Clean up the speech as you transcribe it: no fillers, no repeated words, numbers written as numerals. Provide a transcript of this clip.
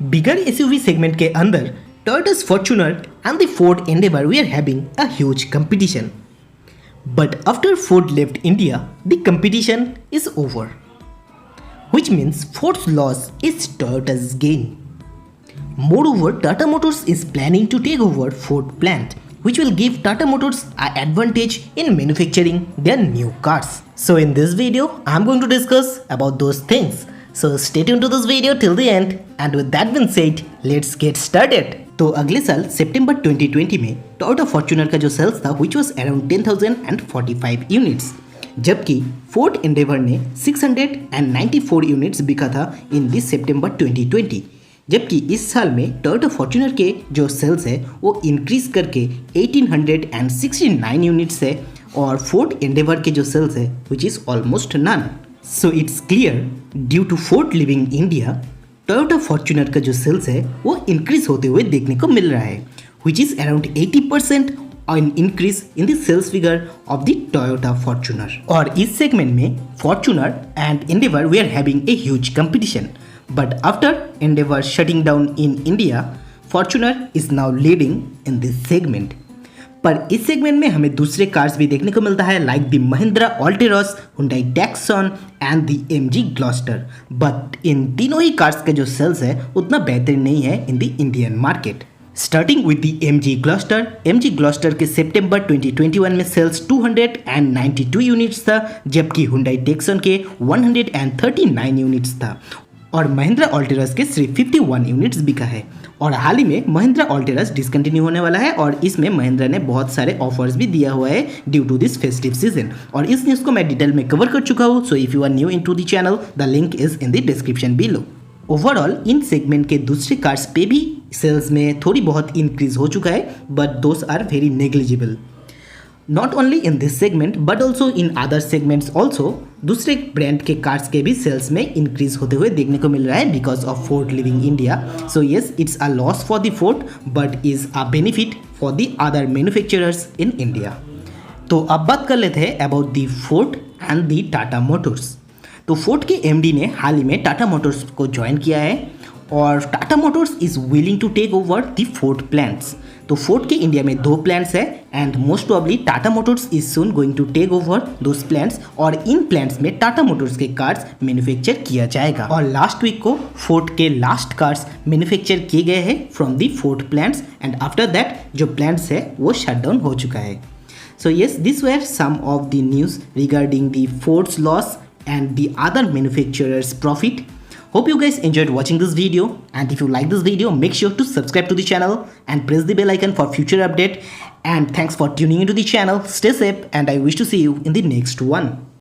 बिगर SUV segment के अंदर टोयोटा's Fortuner and the Ford Endeavour were having a huge competition. But after Ford left India, the competition is over, which means Ford's loss is Toyota's gain. Moreover, Tata Motors is planning to take over Ford plant, which will give Tata Motors an advantage in manufacturing their new cars. So in this video, I'm going to discuss about those things. So stay tuned to this video till the end, and with that being said, let's get started. तो अगले साल सितंबर 2020 में Toyota Fortuner का जो sales था which was around 10,045 units, जबकि Ford Endeavour ने 694 units बिका था इन दिस सितंबर 2020। जबकि इस साल में टोयोटा फॉर्च्यूनर के जो सेल्स है वो इंक्रीज करके 1869 यूनिट्स है, और फोर्ड एंडेवर के जो सेल्स है which is almost none. So it's clear due to Ford leaving India, Toyota Fortuner का जो सेल्स है वो इंक्रीज होते हुए देखने को मिल रहा है, which is around 80% an increase in the sales figure of the Toyota Fortuner. और इस सेगमेंट में Fortuner and Endeavour were having a huge competition, but after Endeavour shutting down in India, Fortuner is now leading in this segment. पर इस segment में हमें दूसरे cars भी देखने को मिलता है like the Mahindra Alturas, Hyundai Tucson and the MG Gloster, but इन तीनों ही कार्स के जो सेल्स है उतना बेहतरीन नहीं है in the Indian market. Starting with the MG Gloster के सितंबर 2021 में सेल्स 292 यूनिट्स था, जबकि हुंडई टैक्सन के 139 यूनिट्स था, और महिंद्रा ऑल्टेरस के सिर्फ 51 यूनिट्स बिका है। और हाल ही में महिंद्रा ऑल्टेरस डिसकंटिन्यू होने वाला है, और इसमें महिंद्रा ने बहुत सारे ऑफर्स भी दिया हुआ है due to this festive season, और इस न्यूज़ को मैं डिटेल में कवर कर चुका हूँ। So if you are new in to the channel, the link is in the description below. Overall in segment के दूसरे कार्स पे भी सेल्स में थोड़ी बहुत इंक्रीज हो चुका है, but those are very negligible. Not only in this segment but also in other segments also दूसरे ब्रांड के कार्स के भी सेल्स में इंक्रीज होते हुए देखने को मिल रहा है because of Ford leaving India. So yes, it's a loss for the Ford but is a benefit for the other manufacturers in India. तो अब बात कर लेते हैं about the Ford and the Tata Motors. तो फोर्ड के एमडी ने हाल ही में टाटा मोटर्स को ज्वाइन किया है, और Tata Motors is willing to take over the Ford plants. तो फोर्ड के इंडिया में 2 प्लांट्स है, and most probably Tata Motors is soon going to take over those plants, और इन प्लांट्स में टाटा मोटर्स के कार्स मैन्युफैक्चर किया जाएगा। और लास्ट वीक को फोर्ड के लास्ट कार्स मैन्युफैक्चर किए गए हैं from the Ford plants, and after that जो प्लांट्स है वो शट डाउन हो चुका है। So yes, this were some of the news regarding the Ford's loss and the other manufacturers' profit. Hope you guys enjoyed watching this video, and if you like this video, make sure to subscribe to the channel and press the bell icon for future update. And thanks for tuning into the channel. Stay safe, and I wish to see you in the next one.